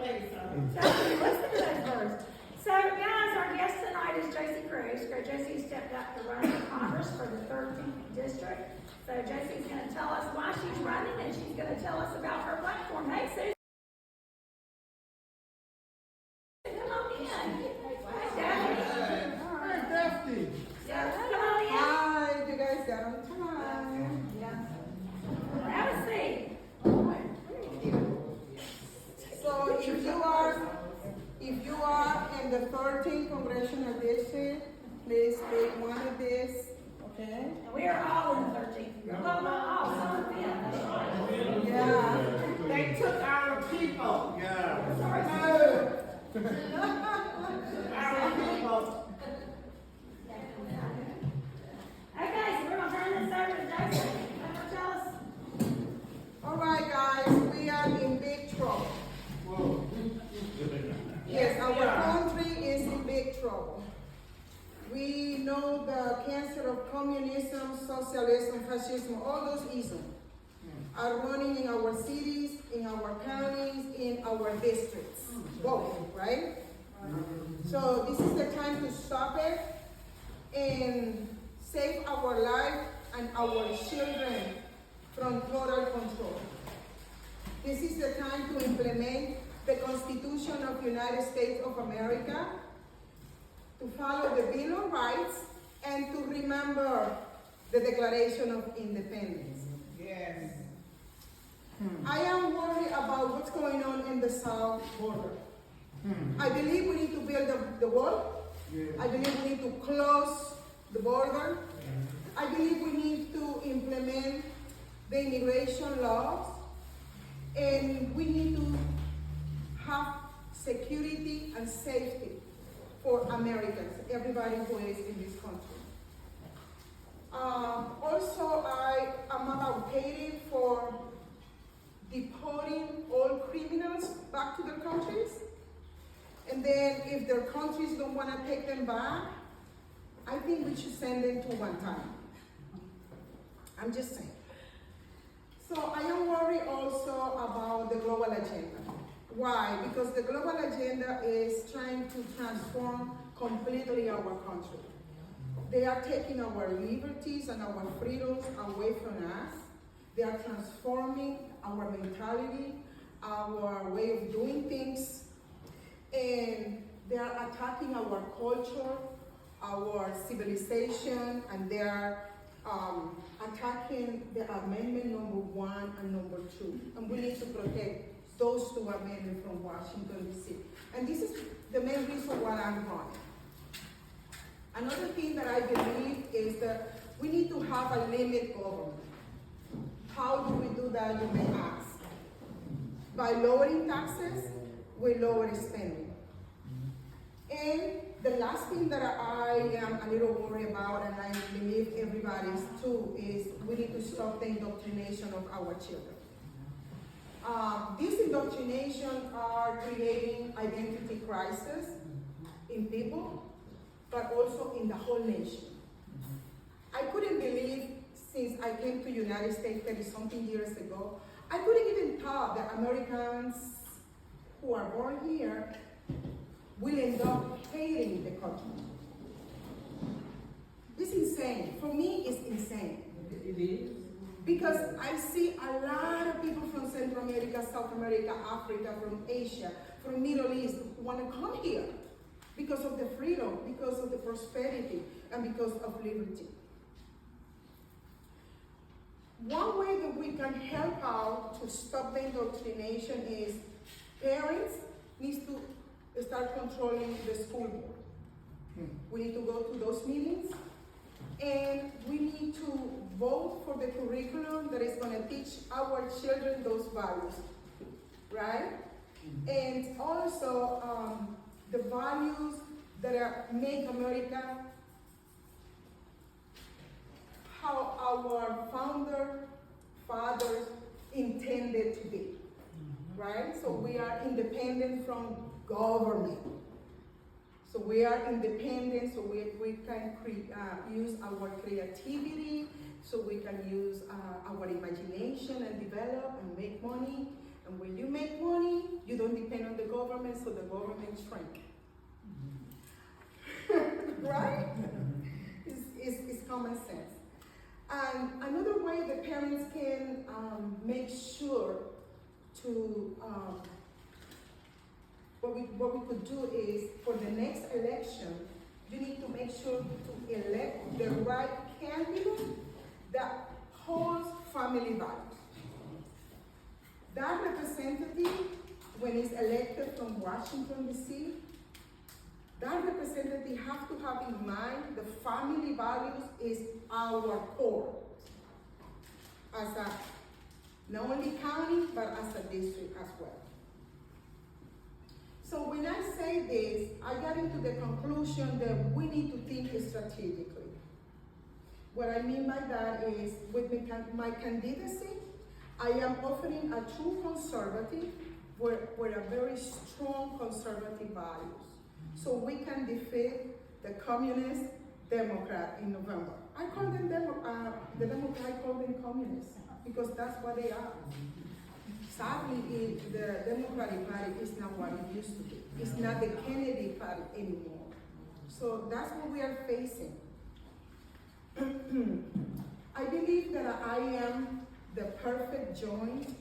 listen to those birds. So, guys, our guest tonight is Josie Cruz. Josie stepped up to run for Congress for the 13th District. So, Josie's going to tell us why she's running, and she's going to tell us about her platform. Hey, Susan. Come on in. Hey, Daphne. Yeah, come on in. Hi, you guys got on time. Yeah. Have a seat. So if you are in the 13th Congressional District, please take one of these, okay? And we are all in the 13th. Well, not all, some of them. Yeah. They took our people. Yeah. Sorry. Our people. Okay, so we're going to turn this over to Josie. Tell us. All right, guys, we are in big trouble. Whoa. Yes, our country is in big trouble. We know the cancer of communism, socialism, fascism, all those isms are running in our cities, in our counties, in our districts, both, right? So this is the time to stop it and save our life and our children from total control. This is the time to implement the Constitution of the United States of America, to follow the Bill of Rights, and to remember the Declaration of Independence. Yes. I am worried about what's going on in the south border. I believe we need to build the wall. I believe we need to close the border. I believe we need to implement the immigration laws. And we need to have security and safety for Americans, everybody who is in this country. Also, I am advocating for deporting all criminals back to their countries. And then if their countries don't want to take them back, I think we should send them to Guantanamo. I'm just saying. So I am worried also about the global agenda. Why? Because the global agenda is trying to transform completely our country. They are taking our liberties and our freedoms away from us. They are transforming our mentality, our way of doing things, and they are attacking our culture, our civilization, and they are attacking the amendment number 1 and number 2. And we need to protect those 2 amendments from Washington, D.C. And this is the main reason why I'm running. Another thing that I believe is that we need to have a limit government. How do we do that, you may ask? By lowering taxes, we lower spending. And the last thing that I am a little worried about, and I believe everybody is too, is we need to stop the indoctrination of our children. These indoctrinations are creating identity crisis in people, but also in the whole nation. I couldn't believe, since I came to the United States 30-something years ago, I couldn't even thought that Americans who are born here will end up hating the country. It's insane. For me, it's insane. It is. Because I see a lot of people from Central America, South America, Africa, from Asia, from Middle East, who want to come here because of the freedom, because of the prosperity, and because of liberty. One way that we can help out to stop the indoctrination is parents need to start controlling the school board. We need to go to those meetings, and we need to vote for the curriculum that is going to teach our children those values, right? And also the values that make America how our fathers intended to be, right? So we are independent from government. So we are independent, so we can use our creativity, so we can use our imagination and develop and make money. And when you make money, you don't depend on the government. so the government shrink. Right? It's common sense. And another way the parents can make sure to, what we could do is, for the next election, you need to make sure to elect the right candidate that holds family values. That representative, when he's elected from Washington, D.C., that representative have to have in mind the family values is our core. As a, not only county, but as a district as well. So when I say this, I got into the conclusion that we need to think strategically. What I mean by that is, with my candidacy, I am offering a true conservative with a very strong conservative values. So we can defeat the communist Democrat in November. I call them the Democrat, I call them communists, because that's what they are. Sadly, the Democratic Party is not what it used to be. It's not the Kennedy Party anymore. So that's what we are facing. I believe that I am the perfect joint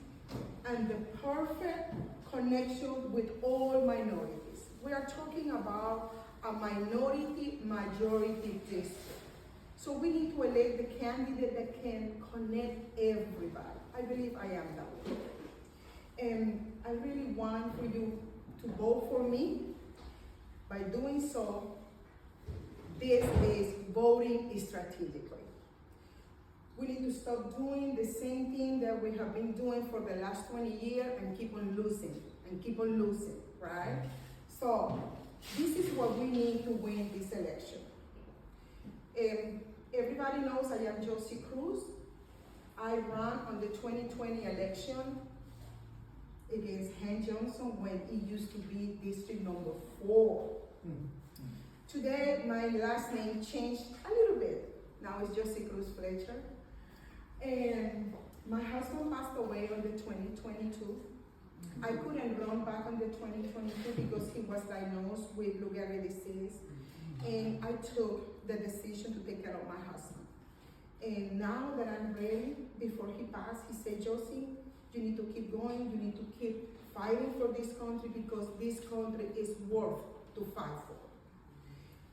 and the perfect connection with all minorities. We are talking about a minority-majority district. So we need to elect the candidate that can connect everybody. I believe I am that way. And I really want for you to vote for me. By doing so, this is voting strategically. We need to stop doing the same thing that we have been doing for the last 20 years and keep on losing, right? So this is what we need to win this election. Everybody knows I am Josie Cruz. I ran on the 2020 election against Hen Johnson when it used to be district number 4. Today, my last name changed a little bit. Now it's Josie Cruz Fletcher. And my husband passed away on the 2022. I couldn't run back on the 2022 because he was diagnosed with Lou Gehrig disease. And I took the decision to take care of my husband. And now that I'm ready, before he passed, he said, Josie, you need to keep going, you need to keep fighting for this country because this country is worth to fight for.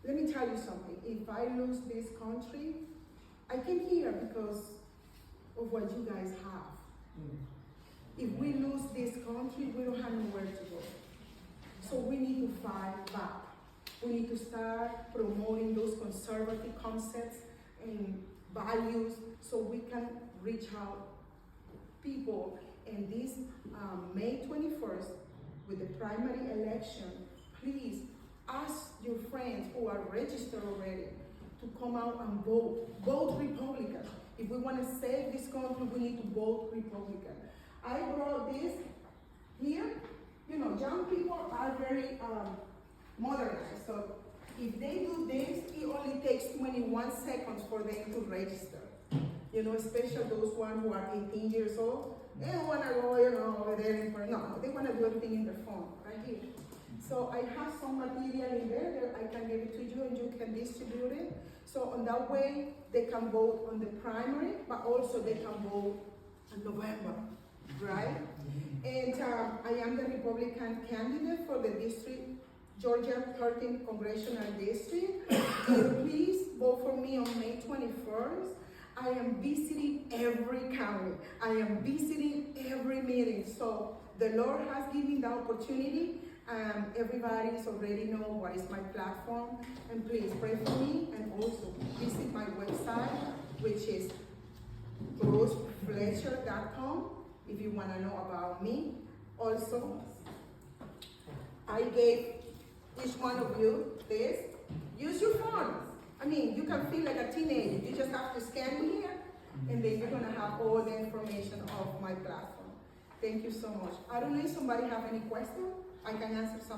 Let me tell you something, if I lose this country, I came here because of what you guys have. If we lose this country, we don't have nowhere to go. So we need to fight back. We need to start promoting those conservative concepts and values so we can reach out people. And this May 21st, with the primary election, please ask your friends who are registered already to come out and vote. Vote Republican. If we want to save this country, we need to vote Republican. I brought this here. You know, young people are very modernized. So if they do this, it only takes 21 seconds for them to register. You know, especially those ones who are 18 years old. They don't want to go, you know, over there. No, they want to do everything in their phone, right here. So I have some material in there that I can give it to you and you can distribute it. So on that way, they can vote on the primary, but also they can vote in November, right? And I am the Republican candidate for the district, Georgia 13th Congressional District. So please vote for me on May 21st. I am visiting every county. I am visiting every meeting. So the Lord has given me the opportunity. Everybody's already know what is my platform. And please pray for me and also visit my website, which is cruzfletcher.com if you want to know about me. Also, I gave each one of you this. Use your phone. I mean, you can feel like a teenager. You just have to scan me here, and then you're gonna have all the information of my platform. Thank you so much. I don't know if somebody have any questions. I can answer some.